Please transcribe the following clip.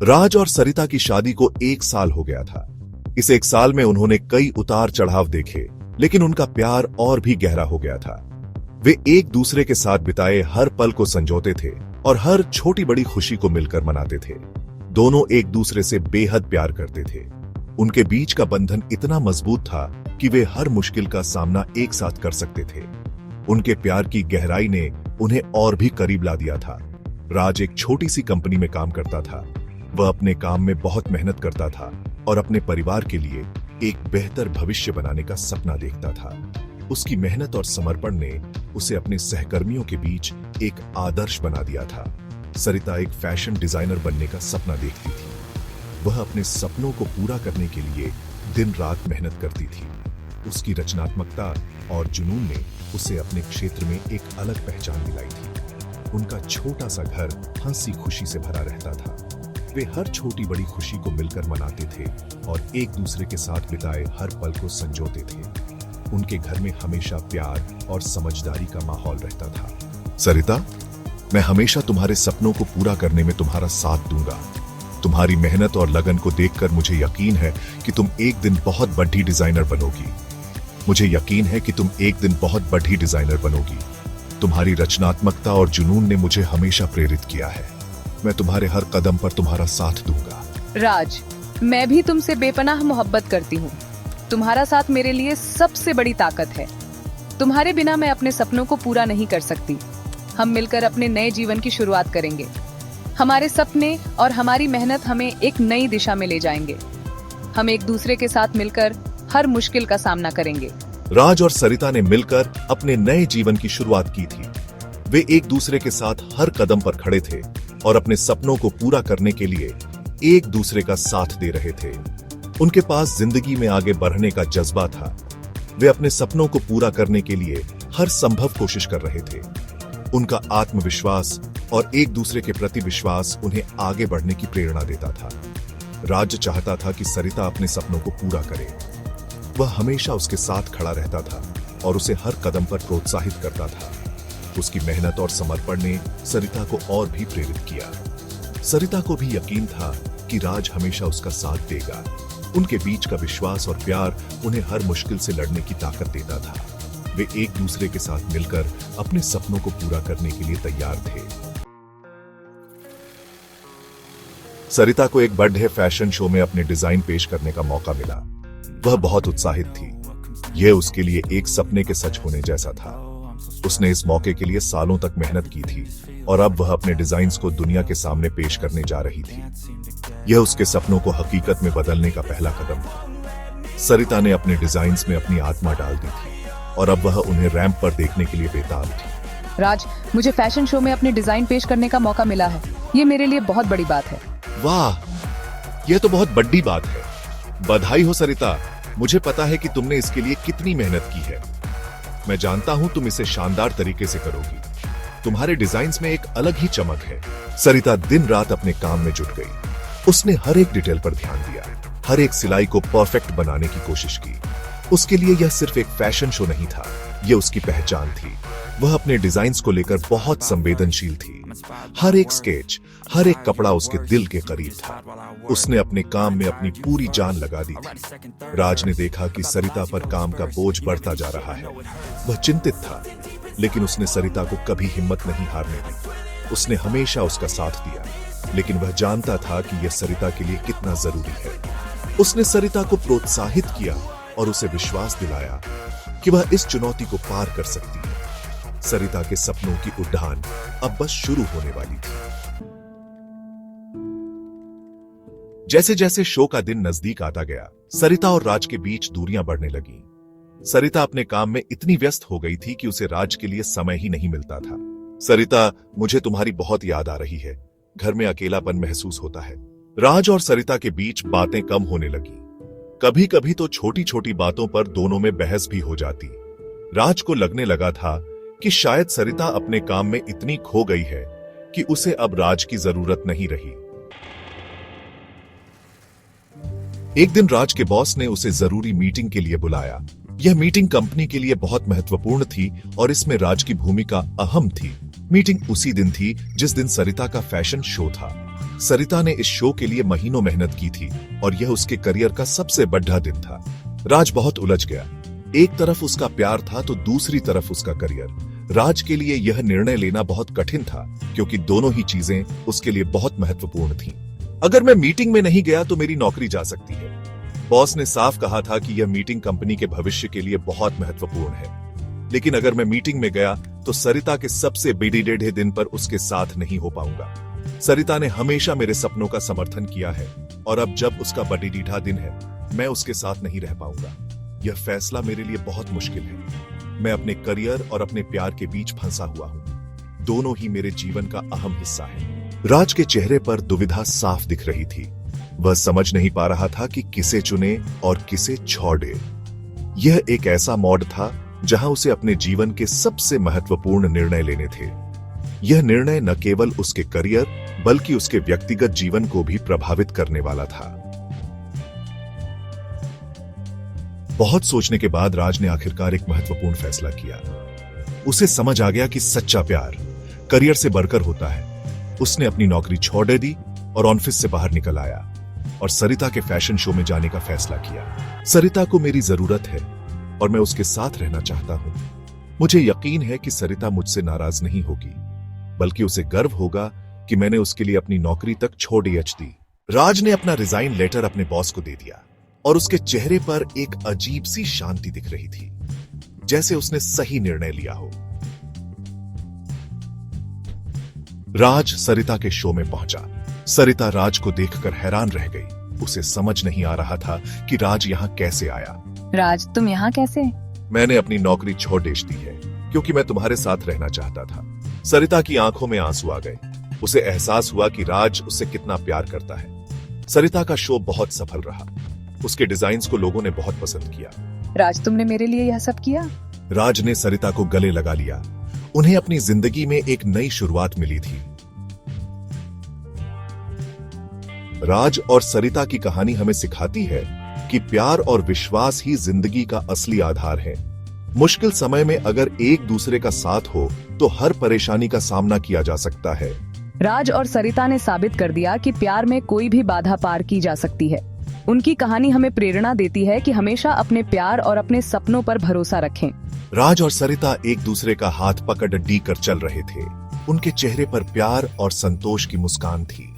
राज और सरिता की शादी को 1 साल हो गया था। इस 1 साल में उन्होंने कई उतार चढ़ाव देखे, लेकिन उनका प्यार और भी गहरा हो गया था। वे एक दूसरे के साथ बिताए हर पल को संजोते थे और हर छोटी बड़ी खुशी को मिलकर मनाते थे। दोनों एक दूसरे से बेहद प्यार करते थे। उनके बीच का बंधन इतना मजबूत था कि वे हर मुश्किल का सामना एक साथ कर सकते थे। उनके प्यार की गहराई ने उन्हें और भी करीब ला दिया था। राज एक छोटी सी कंपनी में काम करता था। वह अपने काम में बहुत मेहनत करता था और अपने परिवार के लिए एक बेहतर भविष्य बनाने का सपना देखता था। उसकी मेहनत और समर्पण ने उसे अपने सहकर्मियों के बीच एक आदर्श बना दिया था। सरिता एक फैशन डिजाइनर बनने का सपना देखती थी। वह अपने सपनों को पूरा करने के लिए दिन रात मेहनत करती थी। उसकी रचनात्मकता और जुनून ने उसे अपने क्षेत्र में एक अलग पहचान दिलाई थी। उनका छोटा सा घर हंसी खुशी से भरा रहता था। वे हर छोटी बड़ी खुशी को मिलकर मनाते थे और एक दूसरे के साथ बिताए हर पल को संजोते थे। उनके घर में हमेशा प्यार और समझदारी का माहौल रहता था। सरिता, मैं हमेशा तुम्हारे सपनों को पूरा करने में तुम्हारा साथ दूंगा। तुम्हारी मेहनत और लगन को देखकर मुझे यकीन है कि तुम एक दिन बहुत बड़ी डिजाइनर बनोगी। मुझे यकीन है कि तुम एक दिन बहुत बड़ी डिजाइनर बनोगी। तुम्हारी रचनात्मकता और जुनून ने मुझे हमेशा प्रेरित किया है। मैं तुम्हारे हर कदम पर तुम्हारा साथ दूंगा। राज, मैं भी तुमसे बेपनाह मोहब्बत करती हूँ। तुम्हारा साथ मेरे लिए सबसे बड़ी ताकत है। तुम्हारे बिना मैं अपने सपनों को पूरा नहीं कर सकती। हम मिलकर अपने नए जीवन की शुरुआत करेंगे। हमारे सपने और हमारी मेहनत हमें एक नई दिशा में ले जाएंगे। हम एक दूसरे के साथ मिलकर हर मुश्किल का सामना करेंगे। राज और सरिता ने मिलकर अपने नए जीवन की शुरुआत की थी। वे एक दूसरे के साथ हर कदम पर खड़े थे और अपने सपनों को पूरा करने के लिए एक दूसरे का साथ दे रहे थे। उनके पास जिंदगी में आगे बढ़ने का जज्बा था। वे अपने सपनों को पूरा करने के लिए हर संभव कोशिश कर रहे थे। उनका आत्मविश्वास और एक दूसरे के प्रति विश्वास उन्हें आगे बढ़ने की प्रेरणा देता था। राज चाहता था कि सरिता अपने सपनों को पूरा करे। वह हमेशा उसके साथ खड़ा रहता था और उसे हर कदम पर प्रोत्साहित करता था। उसकी मेहनत और समर्पण ने सरिता को और भी प्रेरित किया। सरिता को भी यकीन था कि राज हमेशा उसका साथ देगा। उनके बीच का विश्वास और प्यार उन्हें हर मुश्किल से लड़ने की ताकत देता था। वे एक दूसरे के साथ मिलकर अपने सपनों को पूरा करने के लिए तैयार थे। सरिता को एक बड़े फैशन शो में अपने डिजाइन पेश करने का मौका मिला। वह बहुत उत्साहित थी। यह उसके लिए एक सपने के सच होने जैसा था। उसने इस मौके के लिए सालों तक मेहनत की थी और अब वह अपने डिजाइन्स को दुनिया के सामने पेश करने जा रही थी। यह उसके सपनों को हकीकत में बदलने का पहला कदम था। सरिता ने अपने डिजाइन्स में अपनी आत्मा डाल दी थी और अब वह उन्हें रैंप पर देखने के लिए बेताब थी। राज, मुझे फैशन शो में अपने डिजाइन पेश करने का मौका मिला है। ये मेरे लिए बहुत बड़ी बात है। वाह, यह तो बहुत बड़ी बात है। बधाई हो सरिता। मुझे पता है कि तुमने इसके लिए कितनी मेहनत की है। मैं जानता हूं तुम इसे शानदार तरीके से करोगी। तुम्हारे डिजाइन्स में एक अलग ही चमक है। सरिता दिन रात अपने काम में जुट गई। उसने हर एक डिटेल पर ध्यान दिया, हर एक सिलाई को परफेक्ट बनाने की कोशिश की। उसके लिए यह सिर्फ एक फैशन शो नहीं था, यह उसकी पहचान थी। वह अपने डिजाइन्स को लेकर बहुत संवेदनशील थी। हर एक स्केच, हर एक कपड़ा उसके दिल के करीब था। उसने अपने काम में अपनी पूरी जान लगा दी थी। राज ने देखा कि सरिता पर काम का बोझ बढ़ता जा रहा है। वह चिंतित था, लेकिन उसने सरिता को कभी हिम्मत नहीं हारने दी। उसने हमेशा उसका साथ दिया, लेकिन वह जानता था कि यह सरिता के लिए कितना जरूरी है। उसने सरिता को प्रोत्साहित किया और उसे विश्वास दिलाया कि वह इस चुनौती को पार कर सकती है। सरिता के सपनों की उड़ान अब बस शुरू होने वाली थी। जैसे जैसे शो का दिन नजदीक आता गया, सरिता और राज के बीच दूरियां बढ़ने लगीं। सरिता अपने काम में इतनी व्यस्त हो गई थी कि उसे राज के लिए समय ही नहीं मिलता था। सरिता, मुझे तुम्हारी बहुत याद आ रही है। घर में अकेलापन महसूस होता है। राज और सरिता के बीच बातें कम होने लगी। कभी कभी तो छोटी छोटी बातों पर दोनों में बहस भी हो जाती। राज को लगने लगा था कि शायद सरिता अपने काम में इतनी खो गई है कि उसे अब राज की जरूरत नहीं रही। एक दिन राज के बॉस ने उसे जरूरी मीटिंग के लिए बुलाया। यह मीटिंग कंपनी के लिए बहुत महत्वपूर्ण थी और इसमें राज की भूमिका अहम थी। मीटिंग उसी दिन थी जिस दिन सरिता का फैशन शो था। सरिता ने इस शो के लिए महीनों मेहनत की थी और यह उसके करियर का सबसे बड़ा दिन था। राज बहुत उलझ गया। एक तरफ उसका प्यार था तो दूसरी तरफ उसका करियर। राज के लिए यह निर्णय लेना बहुत कठिन था क्योंकि दोनों ही चीजें उसके लिए बहुत महत्वपूर्ण थीं। अगर मैं मीटिंग में नहीं गया तो मेरी नौकरी जा सकती है। बॉस ने साफ कहा था कि यह मीटिंग कंपनी के भविष्य के लिए बहुत महत्वपूर्ण है। लेकिन अगर मैं मीटिंग में गया तो सरिता के सबसे बड़े दिन पर उसके साथ नहीं हो पाऊंगा। सरिता ने हमेशा मेरे सपनों का समर्थन किया है और अब जब उसका बड़ा दिन है, मैं उसके साथ नहीं रह पाऊंगा। यह फैसला मेरे लिए बहुत मुश्किल है। मैं अपने करियर और अपने प्यार के बीच फंसा हुआ हूं। दोनों ही मेरे जीवन का अहम हिस्सा है। राज के चेहरे पर दुविधा साफ दिख रही थी। वह समझ नहीं पा रहा था कि किसे चुने और किसे छोड़े। यह एक ऐसा मोड़ था जहां उसे अपने जीवन के सबसे महत्वपूर्ण निर्णय लेने थे। यह निर्णय न केवल उसके करियर बल्कि उसके व्यक्तिगत जीवन को भी प्रभावित करने वाला था। बहुत सोचने के बाद राज ने आखिरकार एक महत्वपूर्ण फैसला किया। उसे समझ आ गया कि सच्चा प्यार करियर से बढ़कर होता है। उसने अपनी नौकरी छोड़ दी और ऑफिस से बाहर निकल आया और सरिता के फैशन शो में जाने का फैसला किया। सरिता को मेरी जरूरत है और मैं उसके साथ रहना चाहता हूं। मुझे यकीन है कि सरिता मुझसे नाराज नहीं होगी, बल्कि उसे गर्व होगा कि मैंने उसके लिए अपनी नौकरी तक छोड़ दी। राज ने अपना रिजाइन लेटर अपने बॉस को दे दिया और उसके चेहरे पर एक अजीब सी शांति दिख रही थी, जैसे उसने सही निर्णय लिया हो। राज सरिता के शो में पहुंचा। सरिता राज को देखकर हैरान रह गई। उसे समझ नहीं आ रहा था कि राज यहां कैसे आया। राज, तुम यहाँ कैसे? मैंने अपनी नौकरी छोड़ दी है क्योंकि मैं तुम्हारे साथ रहना चाहता था। सरिता की आंखों में आंसू आ गए। उसे एहसास हुआ कि राज उससे कितना प्यार करता है। सरिता का शो बहुत सफल रहा। उसके डिजाइन्स को लोगों ने बहुत पसंद किया। राज, तुमने मेरे लिए यह सब किया? राज ने सरिता को गले लगा लिया। उन्हें अपनी जिंदगी में एक नई शुरुआत मिली थी। राज और सरिता की कहानी हमें सिखाती है कि प्यार और विश्वास ही जिंदगी का असली आधार है। मुश्किल समय में अगर एक दूसरे का साथ हो तो हर परेशानी का सामना किया जा सकता है। राज और सरिता ने साबित कर दिया कि प्यार में कोई भी बाधा पार की जा सकती है। उनकी कहानी हमें प्रेरणा देती है कि हमेशा अपने प्यार और अपने सपनों पर भरोसा रखें। राज और सरिता एक दूसरे का हाथ पकड़ कर चल रहे थे। उनके चेहरे पर प्यार और संतोष की मुस्कान थी।